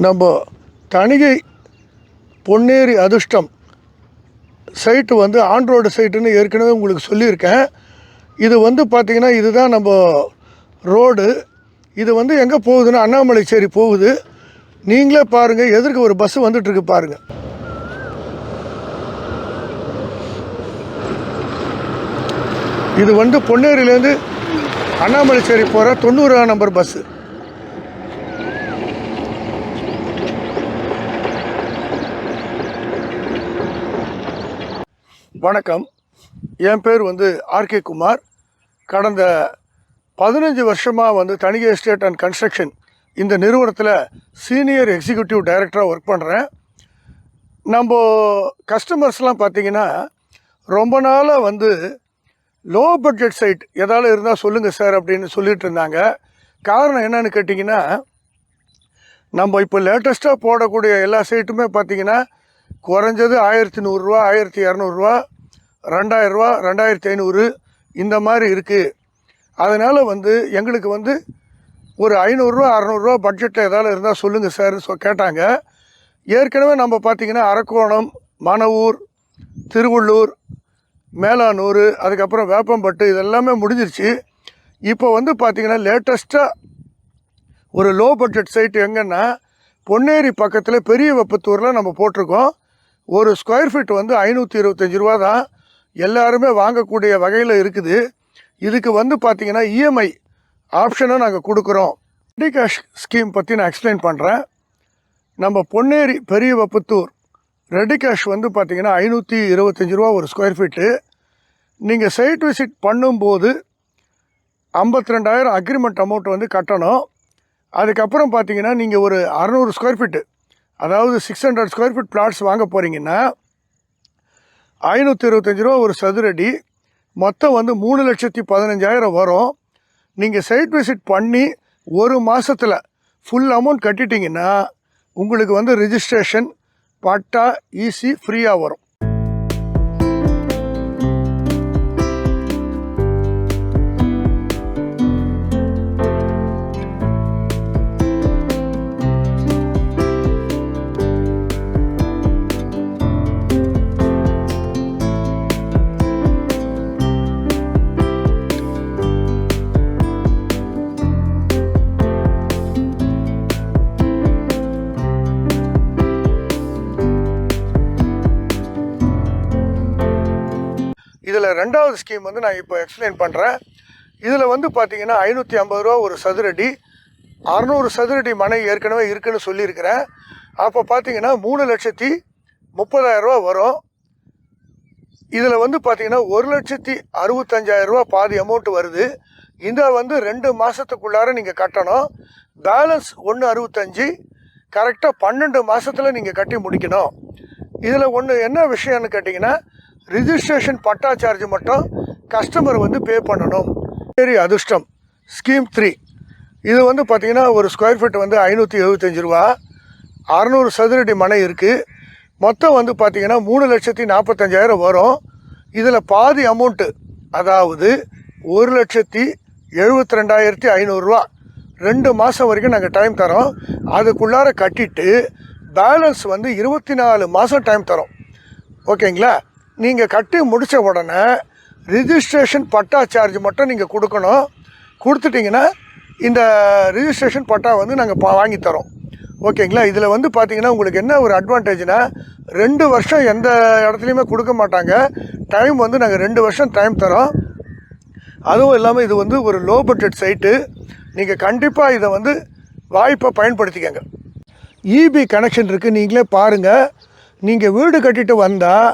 நம்ம தணிகை பொன்னேரி அதிர்ஷ்டம் சைட்டு வந்து ஆன்ரோடு சைட்டுன்னு ஏற்கனவே உங்களுக்கு சொல்லியிருக்கேன். இது வந்து பார்த்திங்கன்னா இதுதான் நம்ம ரோடு. இது வந்து எங்கே போகுதுன்னா அண்ணாமலைச்சேரி போகுது. நீங்களே பாருங்கள், எதிர்க்க ஒரு பஸ்ஸு வந்துட்டுருக்கு பாருங்கள். இது வந்து பொன்னேரியிலேருந்து அண்ணாமலைச்சேரி போகிற 90 நம்பர் பஸ்ஸு. வணக்கம், என் பேர் வந்து ஆர்கே குமார். கடந்த 15 வருஷமாக வந்து தணிகை எஸ்டேட் அண்ட் கன்ஸ்ட்ரக்ஷன் இந்த நிறுவனத்தில் சீனியர் எக்ஸிக்யூட்டிவ் டைரக்டராக ஒர்க் பண்ணுறேன். நம்ம கஸ்டமர்ஸ்லாம் பார்த்திங்கன்னா ரொம்ப நாளாக வந்து லோ பட்ஜெட் சைட் எதாவது இருந்தால் சொல்லுங்கள் சார் அப்படின்னு சொல்லிகிட்டு இருந்தாங்க. காரணம் என்னன்னு கேட்டிங்கன்னா, நம்ம இப்போ லேட்டஸ்ட்டாக போடக்கூடிய எல்லா சைட்டுமே பார்த்திங்கன்னா குறைஞ்சது 1100 ரூபா, 1200 ரூபா, 2000 ரூபா, 2500 இந்த மாதிரி இருக்குது. அதனால் வந்து எங்களுக்கு வந்து ஒரு 500 ரூபா 600 ரூபா பட்ஜெட்டில் ஏதாவது இருந்தால் சொல்லுங்கள் சார் கேட்டாங்க. ஏற்கனவே நம்ம பார்த்திங்கன்னா அரக்கோணம், மணவூர், திருவள்ளூர், மேலானூர், அதுக்கப்புறம் வேப்பம்பட்டு இதெல்லாமே முடிஞ்சிருச்சு. இப்போ வந்து பார்த்திங்கன்னா லேட்டஸ்ட்டாக ஒரு லோ பட்ஜெட் சைட்டு எங்கன்னா பொன்னேரி பக்கத்தில் பெரிய வெப்பத்தூரில் நம்ம போட்டிருக்கோம். ஒரு ஸ்கொயர் ஃபீட் வந்து 525 ரூபா தான். எல்லாருமே வாங்கக்கூடிய வகையில் இருக்குது. இதுக்கு வந்து பார்த்திங்கன்னா இஎம்ஐ ஆப்ஷனை நாங்கள் கொடுக்குறோம். ரெடி கேஷ் ஸ்கீம் பற்றி நான் எக்ஸ்பிளைன் பண்ணுறேன். நம்ம பொன்னேரி பெரிய வெப்பத்தூர் ரெடி கேஷ் வந்து பார்த்திங்கன்னா 525 ரூபா ஒரு ஸ்கொயர் ஃபீட்டு. நீங்கள் சைட் விசிட் பண்ணும்போது 52,000 அக்ரிமெண்ட் அமௌண்ட் வந்து கட்டணும். அதுக்கப்புறம் பார்த்திங்கன்னா நீங்கள் ஒரு 600 ஸ்கொயர் ஃபீட்டு, அதாவது 600 ஸ்கொயர் ஃபீட் பிளாட்ஸ் வாங்க போகிறீங்கன்னா 525 ரூபா ஒரு சதுரடி, மொத்தம் வந்து 3,15,000 வரும். நீங்கள் சைட் விசிட் பண்ணி ஒரு மாதத்தில் ஃபுல் அமௌண்ட் கட்டிட்டிங்கன்னா உங்களுக்கு வந்து ரிஜிஸ்ட்ரேஷன், பட்டா, ஈசி ஃப்ரீயாக வரும். இதில் ரெண்டாவது ஸ்கீம் வந்து நான் இப்போ எக்ஸ்பிளைன் பண்ணுறேன். இதில் வந்து பார்த்திங்கன்னா 550 ரூபா ஒரு சதுரடி, 600 சதுரடி மனை ஏற்கனவே இருக்குதுன்னு சொல்லியிருக்கிறேன். அப்போ பார்த்திங்கன்னா 3,30,30,000 ரூபா வரும். இதில் வந்து பார்த்திங்கன்னா 1,65,000 ரூபா பாதி அமௌண்ட்டு வருது. இந்த வந்து 2 மாதத்துக்குள்ளார நீங்கள் கட்டணும். பேலன்ஸ் 1,65 கரெக்டாக 12 மாதத்தில் நீங்கள் கட்டி முடிக்கணும். இதில் ஒன்று என்ன விஷயம்னு கேட்டிங்கன்னா, ரிஜிஸ்ட்ரேஷன் பட்டா சார்ஜ் மட்டும் கஸ்டமர் வந்து பே பண்ணணும். சரி, அதிர்ஷ்டம் ஸ்கீம் 3 இது வந்து பார்த்திங்கன்னா ஒரு ஸ்கொயர் ஃபீட் வந்து 575 ரூபா, 600 சதுரடி மனை இருக்குது. மொத்தம் வந்து பார்த்திங்கன்னா 3,45,000 வரும். இதில் பாதி அமௌண்ட்டு, அதாவது 1,72,500 ரூபா 2 மாதம் வரைக்கும் நாங்கள் டைம் தரோம். அதுக்குள்ளார கட்டிட்டு பேலன்ஸ் வந்து 24 மாதம் டைம் தரோம். ஓகேங்களா? நீங்கள் கட்டி முடித்த உடனே ரிஜிஸ்ட்ரேஷன் பட்டா சார்ஜ் மட்டும் நீங்கள் கொடுக்கணும். கொடுத்துட்டிங்கன்னா இந்த ரிஜிஸ்ட்ரேஷன் பட்டா வந்து நாங்கள் வாங்கி தரோம். ஓகேங்களா? இதில் வந்து பார்த்திங்கன்னா உங்களுக்கு என்ன ஒரு அட்வான்டேஜ்னால், 2 வருஷம் எந்த இடத்துலையுமே கொடுக்க மாட்டாங்க. டைம் வந்து நாங்கள் 2 வருஷம் டைம் தரோம். அதுவும் இல்லாமல் இது வந்து ஒரு லோ பட்ஜெட் சைட்டு. நீங்கள் கண்டிப்பாக இதை வந்து வாய்ப்பை பயன்படுத்திக்கங்க. இபி கனெக்ஷன் இருக்குது, நீங்களே பாருங்கள். நீங்கள் வீடு கட்டிட்டு வந்தால்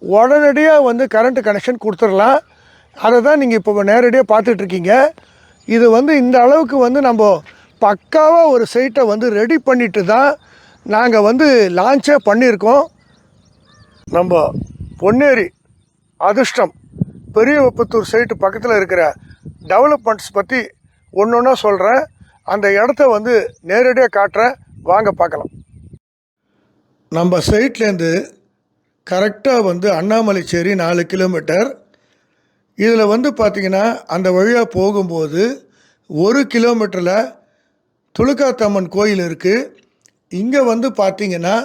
உடனடியாக வந்து கரண்ட்டு கனெக்ஷன் கொடுத்துடலாம். அதை தான் நீங்கள் இப்போ நேரடியாக பார்த்துட்ருக்கீங்க. இது வந்து இந்த அளவுக்கு வந்து நம்ம பக்காவாக ஒரு சைட்டை வந்து ரெடி பண்ணிட்டு தான் நாங்கள் வந்து லான்ச்சே பண்ணியிருக்கோம். நம்ம பொன்னேரி அதிர்ஷ்டம் பெரிய வெப்பத்தூர் சைட்டு பக்கத்தில் இருக்கிற டெவலப்மெண்ட்ஸ் பற்றி ஒன்று ஒன்றா சொல்கிறேன். அந்த இடத்த வந்து நேரடியாக காட்டுறேன், வாங்க பார்க்கலாம். நம்ம சைட்லேருந்து கரெக்டாக வந்து அண்ணாமலைச்சேரி 4 கிலோமீட்டர். இதில் வந்து பார்த்திங்கன்னா அந்த வழியாக போகும்போது 1 கிலோமீட்டரில் துலுக்காத்தம்மன் கோயில் இருக்குது. இங்கே வந்து பார்த்திங்கன்னா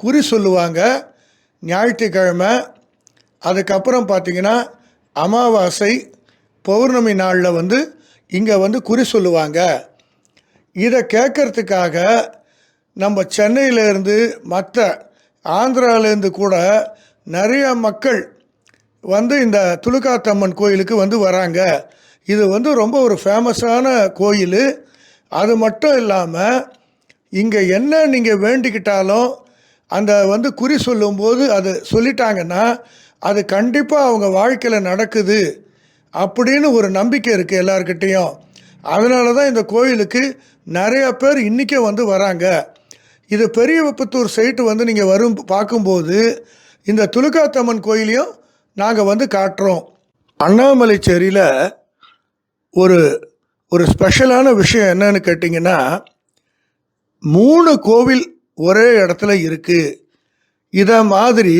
குறி சொல்லுவாங்க ஞாயிற்றுக்கிழமை. அதுக்கப்புறம் பார்த்திங்கன்னா அமாவாசை பௌர்ணமி நாளில் வந்து இங்கே வந்து குறி சொல்லுவாங்க. இதை கேட்கறதுக்காக நம்ம சென்னையிலேருந்து மற்ற ஆந்திராவிலேருந்து கூட நிறைய மக்கள் வந்து இந்த துலுக்காத்தம்மன் கோயிலுக்கு வந்து வராங்க. இது வந்து ரொம்ப ஒரு ஃபேமஸான கோயில். அது மட்டும் இல்லாமல் இங்கே என்ன நீங்கள் வேண்டிக்கிட்டாலும் அந்த வந்து குறி சொல்லும்போது அது சொல்லிட்டாங்கன்னா அது கண்டிப்பாக அவங்க வாழ்க்கையில் நடக்குது அப்படின்னு ஒரு நம்பிக்கை இருக்குது எல்லாருக்கிட்டேயும். அதனால தான் இந்த கோயிலுக்கு நிறைய பேர் இன்றைக்கே வந்து வராங்க. இது பெரியவப்புத்தூர் சைட்டு வந்து நீங்கள் பார்க்கும்போது இந்த துலுக்காத்தம்மன் கோயிலையும் நாங்கள் வந்து காட்டுறோம். அண்ணாமலைச்சேரியில் ஒரு ஒரு ஸ்பெஷலான விஷயம் என்னன்னு கேட்டிங்கன்னா 3 கோவில் ஒரே இடத்துல இருக்குது. இதை மாதிரி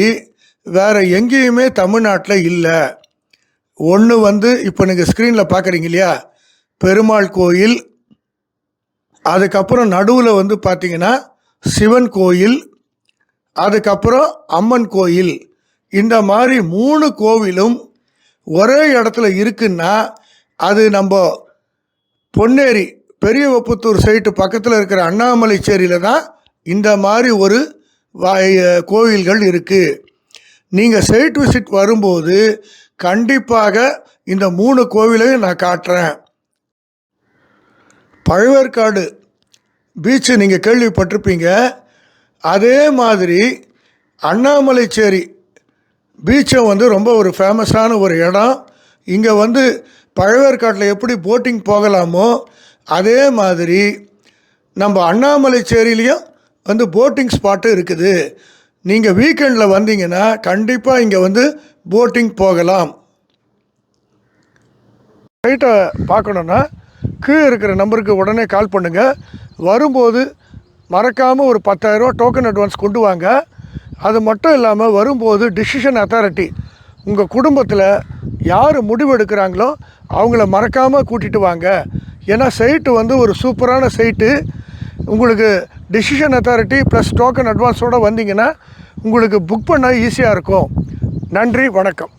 வேறு எங்கேயுமே தமிழ்நாட்டில் இல்லை. ஒன்று வந்து இப்போ நீங்கள் ஸ்க்ரீனில் பார்க்குறீங்க இல்லையா, பெருமாள் கோயில். அதுக்கப்புறம் நடுவில் வந்து பார்த்திங்கன்னா சிவன் கோயில், அதுக்கப்புறம் அம்மன் கோயில். இந்த மாதிரி 3 கோவிலும் ஒரே இடத்துல இருக்குன்னா அது நம்ம பொன்னேரி பெரியவப்புத்தூர் சைட்டு பக்கத்தில் இருக்கிற அண்ணாமலைச்சேரியில் தான் இந்த மாதிரி ஒரு கோவில்கள் இருக்குது. நீங்கள் சைட் விசிட் வரும்போது கண்டிப்பாக இந்த 3 கோவிலையும் நான் காட்டுறேன். பழவேற்காடு பீச்சு நீங்கள் கேள்விப்பட்டிருப்பீங்க. அதே மாதிரி அண்ணாமலைச்சேரி பீச்சும் வந்து ரொம்ப ஒரு ஃபேமஸான ஒரு இடம். இங்கே வந்து பழவேற்காட்டில் எப்படி போட்டிங் போகலாமோ அதே மாதிரி நம்ம அண்ணாமலைச்சேரியிலையும் வந்து போட்டிங் ஸ்பாட்டு இருக்குது. நீங்கள் வீக்கெண்டில் வந்தீங்கன்னா கண்டிப்பாக இங்கே வந்து போட்டிங் போகலாம். சைட்டை பார்க்கணுன்னா கீழே இருக்கிற நம்பருக்கு உடனே கால் பண்ணுங்கள். வரும்போது மறக்காமல் ஒரு 10,000 ரூபா டோக்கன் அட்வான்ஸ் கொண்டு வாங்க. அது மட்டும் இல்லாமல் வரும்போது டிசிஷன் அத்தாரிட்டி உங்கள் குடும்பத்தில் யார் முடிவெடுக்கிறாங்களோ அவங்கள மறக்காமல் கூட்டிகிட்டு வாங்க. ஏன்னா சைட்டு வந்து ஒரு சூப்பரான சைட்டு. உங்களுக்கு டிசிஷன் அத்தாரிட்டி ப்ளஸ் டோக்கன் அட்வான்ஸோடு வந்தீங்கன்னா உங்களுக்கு புக் பண்ண ஈஸியாக இருக்கும். நன்றி, வணக்கம்.